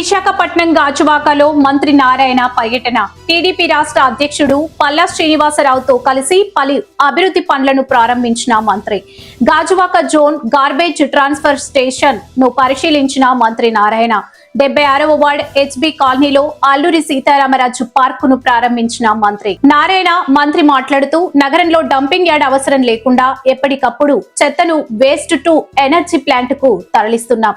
విశాఖపట్నం గాజువాకలో మంత్రి నారాయణ పర్యటన. టీడీపీ రాష్ట్ర అధ్యక్షుడు పల్లా శ్రీనివాసరావుతో కలిసి పలు అభివృద్ధి పనులను ప్రారంభించిన మంత్రి. Gajuwaka zone garbage transfer station ను పరిశీలించిన మంత్రి నారాయణ. 76వ వార్డ్ హెచ్బి కాలనీలో అల్లూరి సీతారామరాజు పార్క్ ను ప్రారంభించిన మంత్రి నారాయణ. మంత్రి మాట్లాడుతూ నగరంలో డంపింగ్ యార్డ్ అవసరం లేకుండా ఎప్పటికప్పుడు చెత్తను వేస్ట్ టు ఎనర్జీ ప్లాంట్ కు తరలిస్తున్నాం.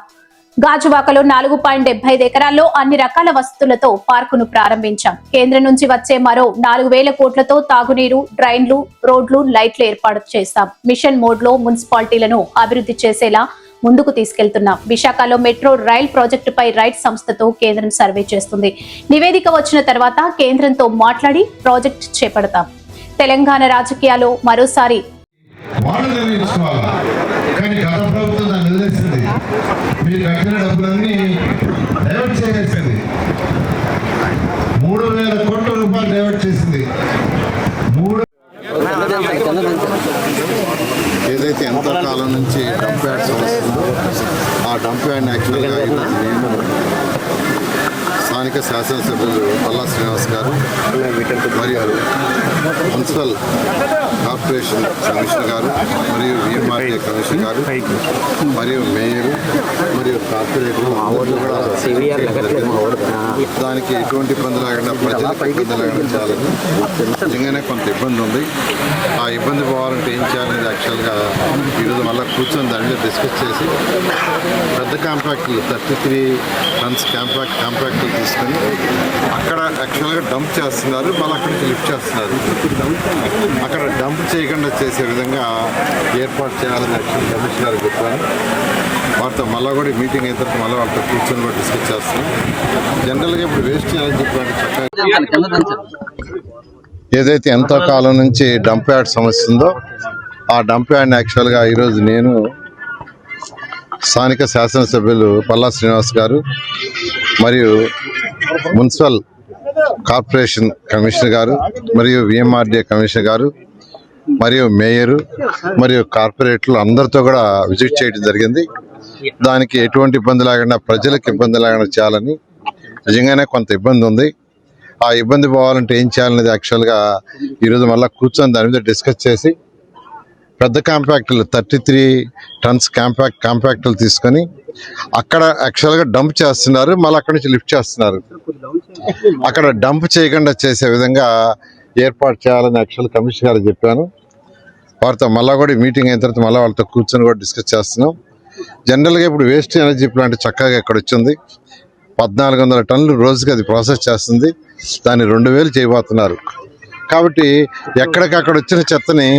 గాజువాకలో 4.75 ఎకరాల్లో అన్ని రకాల వసతులతో పార్కును ప్రారంభించాం. కేంద్రం నుంచి వచ్చే మరో 4,000 కోట్లతో తాగునీరు, డ్రైన్లు, రోడ్లు, లైట్లు ఏర్పాటు చేస్తాం. మిషన్ మోడ్ లో మున్సిపాలిటీలను అభివృద్ధి చేసేలా ముందుకు తీసుకెళ్తున్నాం. విశాఖలో మెట్రో రైల్ ప్రాజెక్టుపై రైట్ సంస్థతో కేంద్రం సర్వే చేస్తుంది. నివేదిక వచ్చిన తర్వాత కేంద్రంతో మాట్లాడి ప్రాజెక్టు చేపడతాం. తెలంగాణ రాజకీయాల్లో మరోసారి మీరు కట్టిన డబ్బులన్నీ డైవర్ట్ చేసేసింది. 3,000 కోట్ల రూపాయలు డైవర్ట్ చేసింది. ఏదైతే ఎంతో కాలం నుంచి డంప్ యార్డ్ సమస్య ఉందో ఆ డంప్ యార్డ్ని యాక్చువల్గా ఈరోజు నేను స్థానిక శాసనసభ్యులు పల్లా శ్రీనివాస్ గారు మరియు మున్సిపల్ కార్పొరేషన్ కమిషనర్ గారు మరియు విఎంఆర్ఏ కమిషనర్ గారు మరియు మేయర్ మరియు కార్పొరేటర్ కూడా దానికి ఎటువంటి ఇబ్బంది లేకుండా ప్రజలకు ఇబ్బంది లేకుండా చేయాలని నిజంగానే కొంత ఇబ్బంది ఉంది. ఆ ఇబ్బంది పోవాలంటే ఏం చేయాలనేది యాక్చువల్గా ఈరోజు మళ్ళీ కూర్చొని దాని మీద డిస్కస్ చేసి పెద్ద కాంపాక్ట్లు 33 టన్స్ కాంపాక్ట్లు తీసుకొని అక్కడ యాక్చువల్గా డంప్ చేస్తున్నారు, మళ్ళీ అక్కడి నుంచి లిఫ్ట్ చేస్తున్నారు. అక్కడ డంప్ చేయకుండా చేసే విధంగా ఏర్పాటు చేయాలని యాక్చువల్ కమిషనర్ చెప్పాను. వారితో మళ్ళీ కూడా మీటింగ్ అయిన తర్వాత మళ్ళీ వాళ్ళతో కూర్చొని కూడా డిస్కస్ చేస్తున్నాం. జనరల్గా ఇప్పుడు వేస్ట్ చేయాలని చెప్పాను. చక్కగా ఏదైతే ఎంతో కాలం నుంచి డంప్ యార్డ్ సమస్య ఉందో ఆ డంప్ యార్డ్ని యాక్చువల్గా ఈరోజు నేను స్థానిక శాసనసభ్యులు పల్లా శ్రీనివాస్ గారు మరియు మున్సిపల్ కార్పొరేషన్ కమిషనర్ గారు మరియు విఎంఆర్డీఏ కమిషనర్ గారు మరియు మేయరు మరియు కార్పొరేటర్లు అందరితో కూడా విజిట్ చేయడం జరిగింది. దానికి ఎటువంటి ఇబ్బంది లేకుండా ప్రజలకు ఇబ్బంది లేకుండా చేయాలని నిజంగానే కొంత ఇబ్బంది ఉంది. ఆ ఇబ్బంది పోవాలంటే ఏం చేయాలనేది యాక్చువల్గా ఈరోజు మళ్ళీ కూర్చొని దాని మీద డిస్కస్ చేసి పెద్ద కాంపాక్టులు 33 టన్స్ కాంపాక్టులు తీసుకొని అక్కడ యాక్చువల్గా డంప్ చేస్తున్నారు, మళ్ళీ అక్కడి నుంచి లిఫ్ట్ చేస్తున్నారు. అక్కడ డంప్ చేయకుండా చేసే విధంగా ఏర్పాటు చేయాలని యాక్చువల్ కమిషనర్ గారు చెప్పాను. వారితో మళ్ళీ కూడా మీటింగ్ అయిన తర్వాత మళ్ళీ వాళ్ళతో కూర్చొని కూడా డిస్కస్ చేస్తున్నాం. జనరల్గా ఇప్పుడు వేస్ట్ ఎనర్జీ ప్లాంట్ చక్కగా ఇక్కడ వచ్చింది. 1,400 టన్నులు రోజుకి అది ప్రాసెస్ చేస్తుంది. దాన్ని 2,000 చేయబోతున్నారు. కాబట్టి ఎక్కడికక్కడ వచ్చిన చెత్తని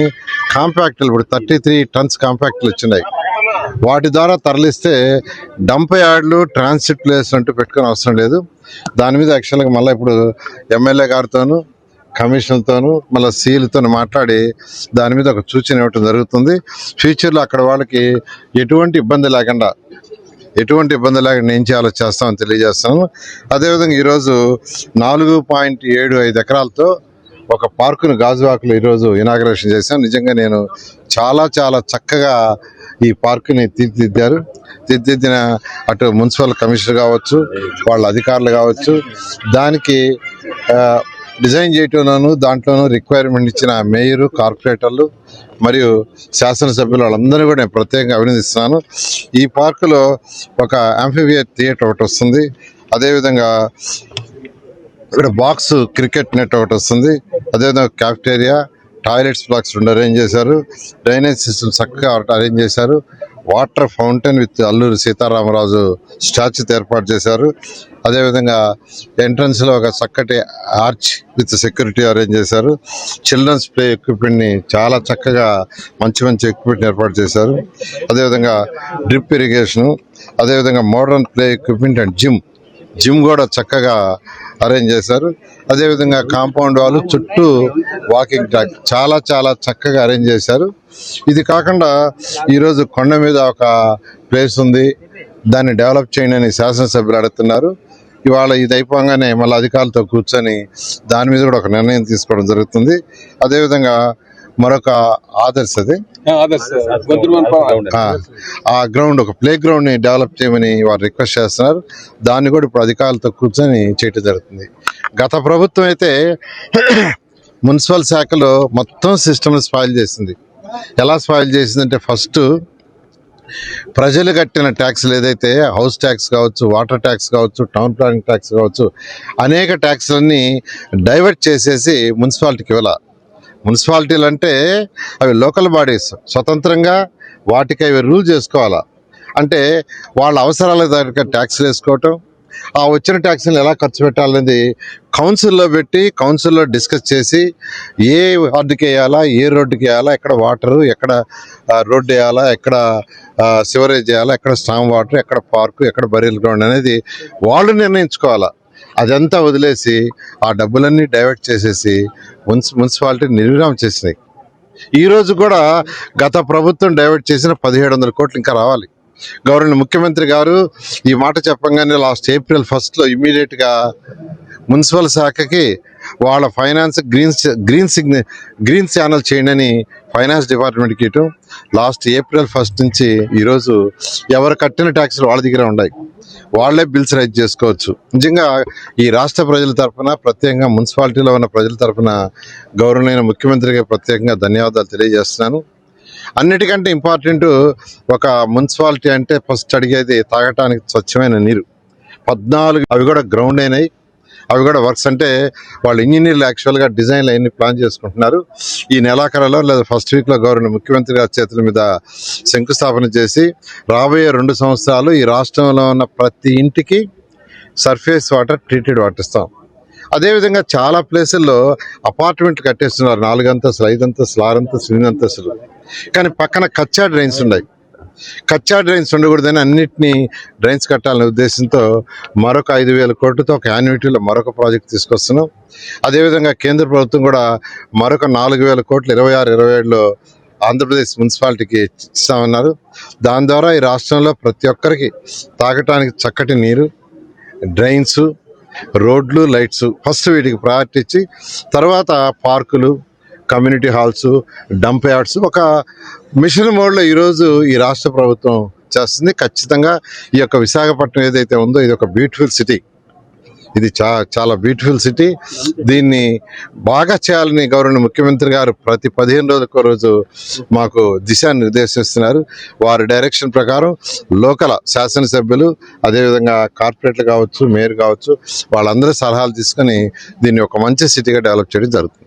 కాంపాక్టులు ఇప్పుడు 33 టన్స్ కాంపాక్టులు వచ్చినాయి. వాటి ద్వారా తరలిస్తే డంప్ యార్డ్లు ట్రాన్సిట్ ప్లేస్ అంటూ పెట్టుకునే అవసరం లేదు. దాని మీద యాక్చువల్గా మళ్ళీ ఇప్పుడు ఎమ్మెల్యే గారితోనూ కమిషన్తోనూ మళ్ళీ సీలతో మాట్లాడి దాని మీద ఒక సూచన ఇవ్వటం జరుగుతుంది. ఫ్యూచర్లో అక్కడ వాళ్ళకి ఎటువంటి ఇబ్బంది లేకుండా ఏం చేయాలో చేస్తామని తెలియజేస్తాను. అదేవిధంగా ఈరోజు 4.75 ఎకరాలతో ఒక పార్కును గాజువాకలో ఈరోజు ఇనాగరేషన్ చేశాను. నిజంగా నేను చాలా చక్కగా ఈ పార్కుని తీర్చిదిద్దిన అటు మున్సిపల్ కమిషనర్ కావచ్చు, వాళ్ళ అధికారులు కావచ్చు, దానికి డిజైన్ చేయటంలోనూ దాంట్లోనూ రిక్వైర్మెంట్ ఇచ్చిన మేయరు, కార్పొరేటర్లు మరియు శాసనసభ్యులు వాళ్ళందరినీ కూడా నేను ప్రత్యేకంగా అభినందిస్తున్నాను. ఈ పార్కులో ఒక యాంఫిబియర్ థియేటర్ ఒకటి వస్తుంది. అదేవిధంగా ఇక్కడ బాక్స్ క్రికెట్ నెట్ ఒకటి వస్తుంది. అదేవిధంగా క్యాఫ్టేరియా, టాయిలెట్స్ బ్లాక్స్ 2 అరేంజ్ చేశారు. డ్రైనేజ్ సిస్టమ్ చక్కగా అరేంజ్ చేశారు. Water fountain with Alluri Sitaramaraju స్టాచ్యూతో ఏర్పాటు చేశారు. అదేవిధంగా ఎంట్రన్స్లో ఒక చక్కటి ఆర్చ్ విత్ సెక్యూరిటీ అరేంజ్ చేశారు. చిల్డ్రన్స్ ప్లే ఎక్విప్మెంట్ని చాలా చక్కగా మంచి ఎక్విప్మెంట్ ఏర్పాటు చేశారు. అదేవిధంగా డ్రిప్ ఇరిగేషను, అదేవిధంగా modern play equipment and gym కూడా చక్కగా అరేంజ్ చేశారు. అదేవిధంగా కాంపౌండ్ వాళ్ళు చుట్టూ వాకింగ్ ట్రాక్ చాలా చక్కగా అరేంజ్ చేశారు. ఇది కాకుండా ఈరోజు కొండ మీద ఒక ప్లేస్ ఉంది, దాన్ని డెవలప్ చేయండి అని శాసనసభ్యులు అడుగుతున్నారు. ఇవాళ ఇది అయిపోగానే మళ్ళీ అధికారులతో కూర్చొని దాని మీద కూడా ఒక నిర్ణయం తీసుకోవడం జరుగుతుంది. అదేవిధంగా మరొక ఆదర్శ్ అది ఆ గ్రౌండ్ ఒక ప్లే గ్రౌండ్ ని డెవలప్ చేయమని వారు రిక్వెస్ట్ చేస్తున్నారు. దాన్ని కూడా ఇప్పుడు అధికారులతో కూర్చొని చేయటం జరుగుతుంది. గత ప్రభుత్వం అయితే మున్సిపల్ శాఖలో మొత్తం సిస్టమ్ స్పాయిల్ చేసింది. ఎలా స్పాయిల్ చేసిందంటే ఫస్ట్ ప్రజలు కట్టిన ట్యాక్స్లు ఏదైతే హౌస్ ట్యాక్స్ కావచ్చు, వాటర్ ట్యాక్స్ కావచ్చు, టౌన్ ప్లానింగ్ ట్యాక్స్ కావచ్చు, అనేక ట్యాక్స్లన్నీ డైవర్ట్ చేసేసి మున్సిపాలిటీకి ఇవ్వాల. మున్సిపాలిటీలు అంటే అవి లోకల్ బాడీస్, స్వతంత్రంగా వాటికి అవి రూల్ చేసుకోవాలా. అంటే వాళ్ళ అవసరాల దగ్గర ట్యాక్స్లు వేసుకోవటం, ఆ వచ్చిన ట్యాక్స్ని ఎలా ఖర్చు పెట్టాలనేది కౌన్సిల్లో పెట్టి కౌన్సిల్లో డిస్కస్ చేసి ఏ వార్డుకి వేయాలా, ఏ రోడ్డుకి వేయాలా, ఎక్కడ వాటరు, ఎక్కడ రోడ్డు వేయాలా, ఎక్కడ సివరేజ్ చేయాలా, ఎక్కడ స్టామ్ వాటర్, ఎక్కడ పార్కు, ఎక్కడ బరీల్ గ్రౌండ్ అనేది వాళ్ళు నిర్ణయించుకోవాలా. అదంతా వదిలేసి ఆ డబ్బులన్నీ డైవర్ట్ చేసేసి మున్సిపాలిటీ నిర్విరామం చేసినాయి. ఈరోజు కూడా గత ప్రభుత్వం డైవర్ట్ చేసిన 1700 కోట్లు ఇంకా రావాలి. గవర్నర్ ముఖ్యమంత్రి గారు ఈ మాట చెప్పంగానే లాస్ట్ April 1 ఇమ్మీడియట్గా మున్సిపల్ శాఖకి వాళ్ళ ఫైనాన్స్ గ్రీన్ ఛానల్ చేయండి అని ఫైనాన్స్ డిపార్ట్మెంట్కి ఇవ్వటం. లాస్ట్ April 1 నుంచి ఈరోజు ఎవరు కట్టిన ట్యాక్స్లు వాళ్ళ దగ్గర ఉన్నాయి, వాళ్ళే బిల్స్ రైజ్ చేసుకోవచ్చు. నిజంగా ఈ రాష్ట్ర ప్రజల తరఫున, ప్రత్యేకంగా మున్సిపాలిటీలో ఉన్న ప్రజల తరఫున గౌరవనీయ ముఖ్యమంత్రికి ప్రత్యేకంగా ధన్యవాదాలు తెలియజేస్తున్నాను. అన్నిటికంటే ఇంపార్టెంట్, ఒక మున్సిపాలిటీ అంటే ఫస్ట్ అడిగేది తాగటానికి స్వచ్ఛమైన నీరు. 14 అవి కూడా గ్రౌండ్ అయినాయి. అవి కూడా వర్క్స్ అంటే వాళ్ళు ఇంజనీర్లు యాక్చువల్గా డిజైన్లు అవన్నీ ప్లాన్ చేసుకుంటున్నారు. ఈ నెలాఖరులో లేదా ఫస్ట్ వీక్లో గవర్నర్ ముఖ్యమంత్రి గారి చేతుల మీద శంకుస్థాపన చేసి రాబోయే 2 సంవత్సరాలు ఈ రాష్ట్రంలో ఉన్న ప్రతి ఇంటికి సర్ఫేస్ వాటర్, ట్రీటెడ్ వాటర్ ఇస్తాం. అదేవిధంగా చాలా ప్లేసుల్లో అపార్ట్మెంట్లు కట్టేస్తున్నారు, 4 అంతస్తులు, 5 అంతస్తులు, 6 అంతస్తులు, 8 అంతస్తులు. కానీ పక్కన కచ్చా డ్రైన్స్ ఉన్నాయి. కచ్చా డ్రైన్స్ ఉండకూడదని అన్నింటినీ డ్రైన్స్ కట్టాలనే ఉద్దేశంతో మరొక 5,000 కోట్లతో ఒక యాన్యుటీలో మరొక ప్రాజెక్ట్ తీసుకొస్తున్నాం. అదేవిధంగా కేంద్ర ప్రభుత్వం కూడా మరొక 4,000 కోట్లు 26-27లో ఆంధ్రప్రదేశ్ మున్సిపాలిటీకి ఇస్తామన్నారు. దాని ద్వారా ఈ రాష్ట్రంలో ప్రతి ఒక్కరికి తాగటానికి చక్కటి నీరు, డ్రైన్స్, రోడ్లు, లైట్స్ ఫస్ట్ వీటికి ప్రయారిటీ ఇచ్చి తర్వాత పార్కులు, కమ్యూనిటీ హాల్స్, డంప్ యార్డ్స్ ఒక మిషన్ మోడ్లో ఈరోజు ఈ రాష్ట్ర ప్రభుత్వం చేస్తుంది. ఖచ్చితంగా ఈ యొక్క విశాఖపట్నం ఏదైతే ఉందో ఇది ఒక బ్యూటిఫుల్ సిటీ. ఇది చాలా బ్యూటిఫుల్ సిటీ. దీన్ని బాగా చేయాలని గౌరవ ముఖ్యమంత్రి గారు ప్రతి 15 రోజులకు రోజు మాకు దిశానిర్దేశిస్తున్నారు. వారి డైరెక్షన్ ప్రకారం లోకల్ శాసనసభ్యులు, అదేవిధంగా కార్పొరేట్లు కావచ్చు, మేయర్ కావచ్చు, వాళ్ళందరూ సలహాలు తీసుకొని దీన్ని ఒక మంచి సిటీగా డెవలప్ చేయడం జరుగుతుంది.